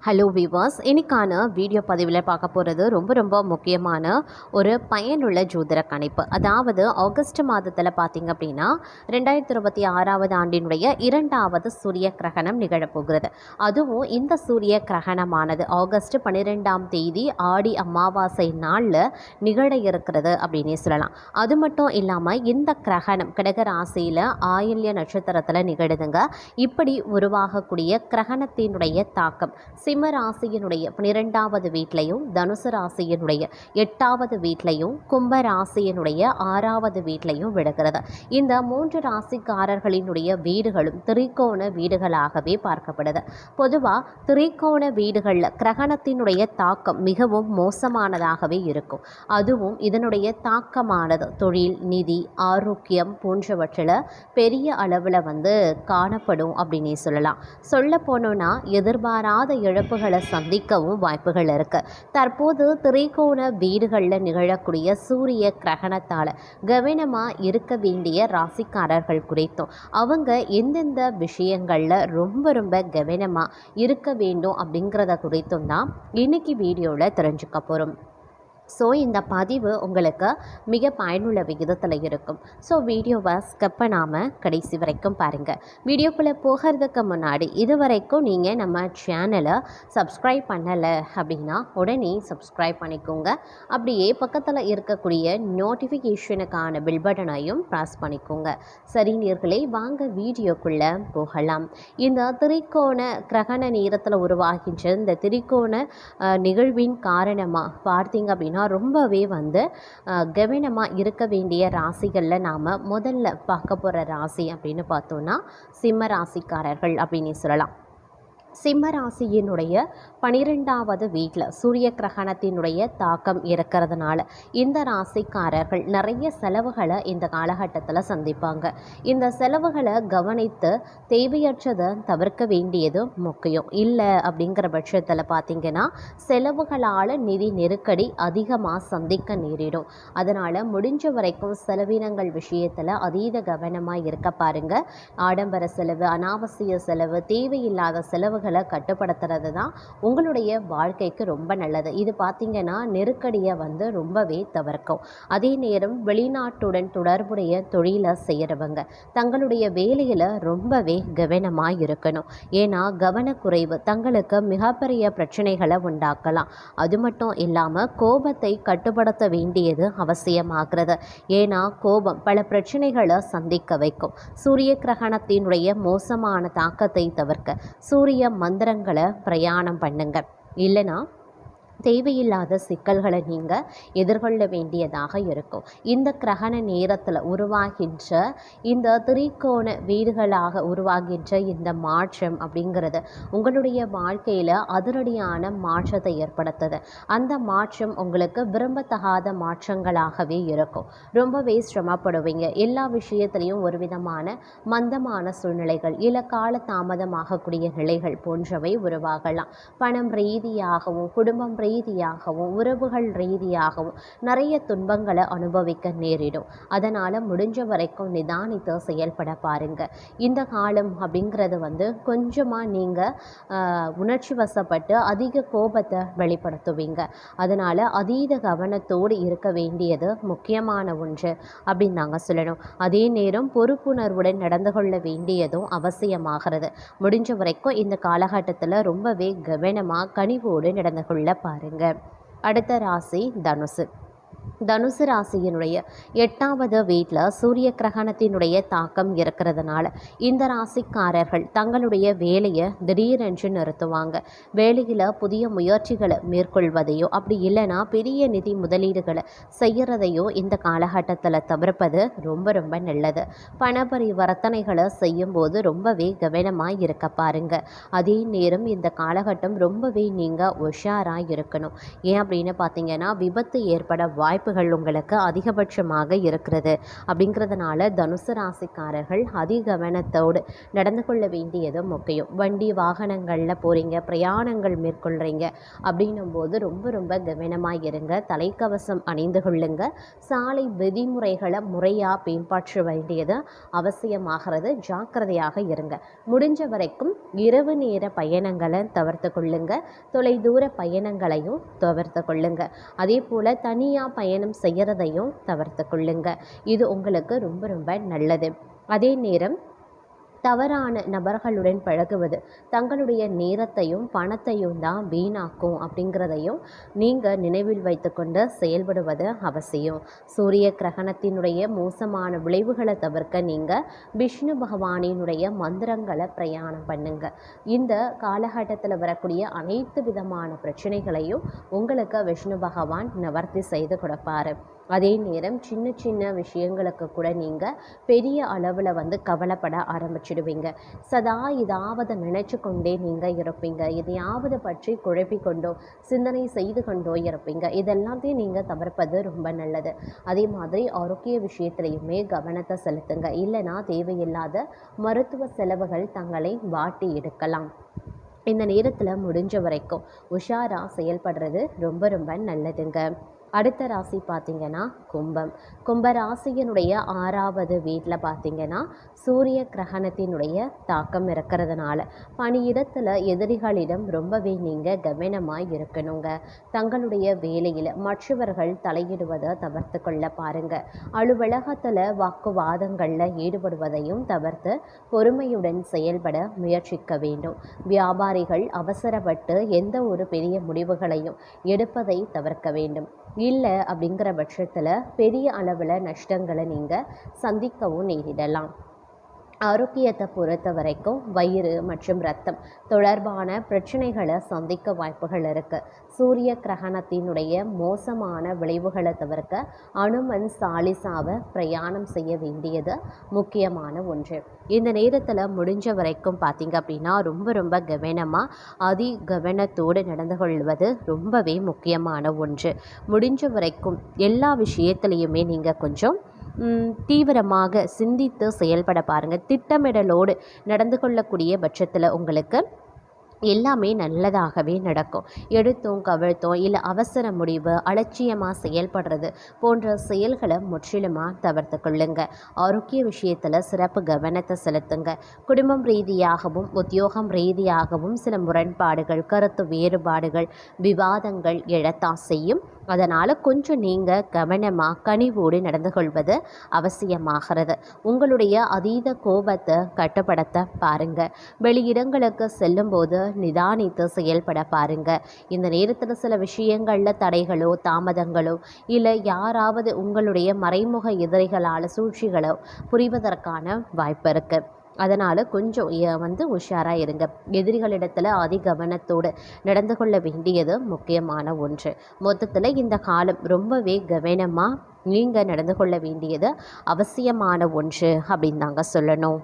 Hello விவாஸ், இன்னைக்கான video பதிவில் பார்க்க போகிறது ரொம்ப முக்கியமான ஒரு பயனுள்ள ஜோதிட கணிப்பு. அதாவது ஆகஸ்ட் மாதத்தில் பார்த்திங்க அப்படின்னா 2026 ஆண்டினுடைய 2வது சூரிய கிரகணம் நிகழப்போகிறது. அதுவும் இந்த சூரிய கிரகணமானது ஆகஸ்ட் 12ஆம் தேதி ஆடி அமாவாசை நாளில் நிகழ இருக்கிறது அப்படின்னே சொல்லலாம். அது மட்டும் இல்லாமல் இந்த கிரகணம் கடக ராசியில் ஆயில்ய நட்சத்திரத்தில் நிகழுதுங்க. இப்படி உருவாகக்கூடிய கிரகணத்தினுடைய தாக்கம் சிம்ம ராசியினுடைய 12வது வீட்லையும், தனுசு ராசியினுடைய 8வது வீட்லையும், கும்ப ராசியினுடைய 6வது வீட்லையும் விடுகிறது. இந்த 3 ராசிக்காரர்களினுடைய வீடுகளும் திரிகோண வீடுகளாகவே பார்க்கப்படுது. பொதுவாக திரிகோண வீடுகளில் கிரகணத்தினுடைய தாக்கம் மிகவும் மோசமானதாகவே இருக்கும். அதுவும் இதனுடைய தாக்கமானது தொழில், நிதி, ஆரோக்கியம் போன்றவற்றில் பெரிய அளவில் காணப்படும் அப்படின்னே சொல்லலாம். சொல்ல போனோன்னா எதிர்பாராத இழப்புகளை சந்திக்கவும் வாய்ப்புகள் இருக்குது. தற்போது திரிகோண வீடுகளில் நிகழக்கூடிய சூரிய கிரகணத்தால் கவனமாக இருக்க வேண்டிய ராசிக்காரர்கள் குறித்தும் அவங்க எந்தெந்த விஷயங்களில் ரொம்ப கவனமாக இருக்க வேண்டும் அப்படிங்கிறத குறித்தும் தான் இன்னைக்கு வீடியோவில் தெரிஞ்சுக்க போகிறோம். ஸோ இந்த பதிவு உங்களுக்கு மிக பயனுள்ள விகிதத்தில் இருக்கும். ஸோ வீடியோவை ஸ்கிப் பண்ணாமல் கடைசி வரைக்கும் பாருங்கள். வீடியோக்குள்ளே போகிறதுக்கு முன்னாடி இது வரைக்கும் நீங்கள் நம்ம சேனலை சப்ஸ்கிரைப் பண்ணலை அப்படின்னா உடனே சப்ஸ்கிரைப் பண்ணிக்கோங்க. அப்படியே பக்கத்தில் இருக்கக்கூடிய நோட்டிஃபிகேஷனுக்கான பில் பட்டனையும் ப்ரெஸ் பண்ணிக்கோங்க. சரி நேயர்களே, வாங்க வீடியோக்குள்ளே போகலாம். இந்த திரிகோண கிரகண நேரத்தில் உருவாகின்ற இந்த திரிகோண நிகழ்வின் காரணமாக பார்த்தீங்க அப்படின்னா ரொம்பவே கவனமாக இருக்க வேண்டிய ராசிகளில் நாம் முதல்ல பார்க்க போகிற ராசி அப்படின்னு பார்த்தோன்னா சிம்ம ராசிக்காரர்கள் அப்படின்னு சொல்லலாம். சிம்ம ராசியினுடைய 12வது வீட்டில் சூரிய கிரகணத்தினுடைய தாக்கம் இருக்கிறதுனால இந்த ராசிக்காரர்கள் நிறைய செலவுகளை இந்த காலகட்டத்தில் சந்திப்பாங்க. இந்த செலவுகளை கவனித்து தேவையற்றதை தவிர்க்க வேண்டியது முக்கியம். இல்லை அப்படிங்கிற பட்சத்தில் பார்த்திங்கன்னா செலவுகளால் நிதி நெருக்கடி அதிகமாக சந்திக்க நேரிடும். அதனால் முடிஞ்ச வரைக்கும் செலவினங்கள் விஷயத்தில் அதீத கவனமாக இருக்க பாருங்கள். ஆடம்பர செலவு, அனாவசிய செலவு, தேவையில்லாத செலவுகள் கட்டுப்படுத்துறது தான் உங்களுடைய வாழ்க்கைக்கு ரொம்ப நல்லது. இது பார்த்திங்கன்னா நெருக்கடியை ரொம்பவே தவிர்க்கும். அதே நேரம் வெளிநாட்டுடன் தொடர்புடைய தொழிலை செய்கிறவங்க தங்களுடைய வேலையில் ரொம்பவே கவனமாக இருக்கணும். ஏன்னா கவனக்குறைவு தங்களுக்கு மிகப்பெரிய பிரச்சனைகளை உண்டாக்கலாம். அது மட்டும் இல்லாமல் கோபத்தை கட்டுப்படுத்த வேண்டியது அவசியமாகிறது. ஏன்னா கோபம் பல பிரச்சனைகளை சந்திக்க வைக்கும். சூரிய கிரகணத்தினுடைய மோசமான தாக்கத்தை தவிர்க்க சூரிய மந்திரங்களை பிரயாணம் பண்ணுங்க. இல்லைனா தேவையில்லாத சிக்கல்களை நீங்கள் எதிர்கொள்ள வேண்டியதாக இருக்கும். இந்த கிரகண நேரத்தில் உருவாகின்ற இந்த திரிகோண வீடுகளாக உருவாகின்ற இந்த மாற்றம் அப்படிங்கிறது உங்களுடைய வாழ்க்கையில் அதிரடியான மாற்றத்தை ஏற்படுத்துது. அந்த மாற்றம் உங்களுக்கு விரும்பத்தகாத மாற்றங்களாகவே இருக்கும். ரொம்பவே சிரமப்படுவீங்க. எல்லா விஷயத்திலையும் ஒரு விதமான மந்தமான சூழ்நிலைகள், இல்லை கால தாமதமாகக்கூடிய நிலைகள் போன்றவை உருவாகலாம். பணம் ரீதியாகவும், குடும்பம் ரீதியாகவும், உறவுகள் ரீதியாகவும் நிறைய துன்பங்களை அனுபவிக்க நேரிடும். அதனால் முடிஞ்ச வரைக்கும் நிதானித்து செயல்பட பாருங்கள். இந்த காலம் அப்படிங்கிறது கொஞ்சமாக நீங்கள் உணர்ச்சி வசப்பட்டு அதிக கோபத்தை வெளிப்படுத்துவீங்க. அதனால் அதீத கவனத்தோடு இருக்க வேண்டியது முக்கியமான ஒன்று அப்படின்னு நாங்கள் சொல்லணும். அதே நேரம் பொறுப்புணர்வுடன் நடந்து கொள்ள வேண்டியதும் அவசியமாகிறது. முடிஞ்ச வரைக்கும் இந்த காலகட்டத்தில் ரொம்பவே கவனமாக கனிவோடு நடந்து கொள்ள பாருங்க. அடுத்த ராசி தனுசு. தனுசு ராசியினுடைய 8வது வீட்டில் சூரிய கிரகணத்தினுடைய தாக்கம் இருக்கிறதுனால இந்த ராசிக்காரர்கள் தங்களுடைய வேலையை திடீரென்று நிறுத்துவாங்க. வேலையில் புதிய முயற்சிகளை மேற்கொள்வதையோ அப்படி இல்லைன்னா பெரிய நிதி முதலீடுகளை செய்கிறதையோ இந்த காலகட்டத்தில் தவிர்ப்பது ரொம்ப நல்லது. பண பரிவர்த்தனைகளை செய்யும்போது ரொம்பவே கவனமாக இருக்க பாருங்க. அதே நேரம் இந்த காலகட்டம் ரொம்பவே நீங்கள் உஷாராக இருக்கணும். ஏன் அப்படின்னு பார்த்தீங்கன்னா விபத்து ஏற்பட வாய்ப்புகள் உங்களுக்கு அதிகபட்சமாக இருக்கிறது. அப்படிங்கிறதுனால தனுசு ராசிக்காரர்கள் அதிகவனத்தோடு நடந்து கொள்ள வேண்டியது முக்கியம். வண்டி வாகனங்களில் போகிறீங்க, பிரயாணங்கள் மேற்கொள்கிறீங்க அப்படின்னும் போது ரொம்ப ரொம்ப கவனமாக இருங்க. தலைக்கவசம் அணிந்து கொள்ளுங்க. சாலை விதிமுறைகளை முறையாக பின்பற்ற வேண்டியது அவசியமாகிறது. ஜாக்கிரதையாக இருங்க. முடிஞ்ச வரைக்கும் இரவு நேர பயணங்களை தவிர்த்து கொள்ளுங்க. தொலைதூர பயணங்களையும் தவிர்த்து கொள்ளுங்க. அதே போல் தனியாக பயணம் செய்கிறதையும் தவிர்த்து கொள்ளுங்க. இது உங்களுக்கு ரொம்ப ரொம்ப நல்லது. அதே நேரம் தவறான நபர்களுடன் பழகுவது தங்களுடைய நேரத்தையும் பணத்தையும் தான் வீணாக்கும் அப்படிங்கிறதையும் நீங்கள் நினைவில் வைத்துக்கொண்டு செயல்படுவது அவசியம். சூரிய கிரகணத்தினுடைய மோசமான விளைவுகளை தவிர்க்க நீங்கள் விஷ்ணு பகவானினுடைய மந்திரங்களை பிரயாணம் பண்ணுங்க. இந்த காலகட்டத்தில் வரக்கூடிய அனைத்து விதமான பிரச்சனைகளையும் உங்களுக்கு விஷ்ணு பகவான் நிவர்த்தி செய்து கொடுப்பாரு. அதே நேரம் சின்ன சின்ன விஷயங்களுக்கு கூட நீங்கள் பெரிய அளவில் கவலைப்பட ஆரம்பிச்சிடுவீங்க. சதா இதாவது நினச்சி கொண்டே நீங்கள் இருப்பீங்க. எதையாவது பற்றி குழப்பிக்கொண்டோ சிந்தனை செய்து கொண்டோ இருப்பீங்க. இதெல்லாத்தையும் நீங்கள் தவிர்ப்பது ரொம்ப நல்லது. அதே மாதிரி ஆரோக்கிய விஷயத்திலையுமே கவனத்தை செலுத்துங்க. இல்லைனா தேவையில்லாத மருத்துவ செலவுகள் தங்களை வாட்டி எடுக்கலாம். இந்த நேரத்தில் முடிஞ்ச வரைக்கும் உஷாராக செயல்படுறது ரொம்ப ரொம்ப நல்லதுங்க. அடுத்த ராசி பார்த்திங்கன்னா கும்பம். கும்ப ராசியினுடைய 6வது வீட்டில் பார்த்திங்கன்னா சூரிய கிரகணத்தினுடைய தாக்கம் இருக்கிறதுனால பணியிடத்தில் எதிரிகளிடம் ரொம்பவே நீங்கள் கவனமாக இருக்கணுங்க. தங்களுடைய வேலையில் மற்றவர்கள் தலையிடுவதை தவிர்த்து கொள்ள பாருங்கள். அலுவலகத்தில் வாக்குவாதங்களில் ஈடுபடுவதையும் தவிர்த்து பொறுமையுடன் செயல்பட முயற்சிக்க வேண்டும். வியாபாரிகள் அவசரப்பட்டு எந்த ஒரு பெரிய முடிவுகளையும் எடுப்பதை தவிர்க்க வேண்டும். இல்லை அப்படிங்கிற பட்சத்தில் பெரிய அளவில் நஷ்டங்களை நீங்கள் சந்திக்கவும் நேரிடலாம். ஆரோக்கியத்தை பொறுத்த வரைக்கும் வயிறு மற்றும் இரத்தம் தொடர்பான பிரச்சனைகளை சந்திக்க வாய்ப்புகள் இருக்குது. சூரிய கிரகணத்தினுடைய மோசமான விளைவுகளை தவிர்க்க அனுமன் சாலிசாவை பிரயாணம் செய்ய வேண்டியது முக்கியமான ஒன்று. இந்த நேரத்தில் முடிஞ்ச வரைக்கும் பார்த்திங்க அப்படின்னா ரொம்ப ரொம்ப கவனமாக கவனத்தோடு நடந்து கொள்வது ரொம்பவே முக்கியமான ஒன்று. முடிஞ்ச வரைக்கும் எல்லா விஷயத்துலையுமே நீங்கள் கொஞ்சம் தீவிரமாக சிந்தித்து செயல்பட பாருங்கள். திட்டமிடலோடு நடந்து கொள்ளக்கூடிய பட்சத்தில் உங்களுக்கு எல்லாமே நல்லதாகவே நடக்கும். எடுத்தோம் கவிழ்த்தோம் இல்லை அவசர முடிவு, அலட்சியமாக செயல்படுறது போன்ற செயல்களை முற்றிலுமாக தவிர்த்து கொள்ளுங்க. ஆரோக்கிய விஷயத்தில் சிறப்பு கவனத்தை செலுத்துங்க. குடும்பம் ரீதியாகவும் உத்தியோகம் ரீதியாகவும் சில முரண்பாடுகள், கருத்து வேறுபாடுகள், விவாதங்கள் எழத்தான் செய்யும். அதனால் கொஞ்சம் நீங்கள் கவனமாக கனிவோடு நடந்து கொள்வது அவசியமாகிறது. உங்களுடைய அதீத கோபத்தை கட்டுப்படுத்த பாருங்கள். வெளியிடங்களுக்கு செல்லும்போது நிதானித்து செயல்பட பாருங்கள். இந்த நேரத்தில் சில விஷயங்களில் தடைகளோ தாமதங்களோ இல்லை யாராவது உங்களுடைய மறைமுக எதிரிகளால் சூழ்ச்சிகளோ புரிவதற்கான வாய்ப்பு இருக்குது. அதனால் கொஞ்சம் உஷாராக இருங்க. எதிரிகளிடத்தில் அதிகவனத்தோடு நடந்து கொள்ள வேண்டியது முக்கியமான ஒன்று. மொத்தத்தில் இந்த காலம் ரொம்பவே கவனமாக நீங்கள் நடந்து கொள்ள வேண்டியது அவசியமான ஒன்று அப்படின்னு தாங்க சொல்லணும்.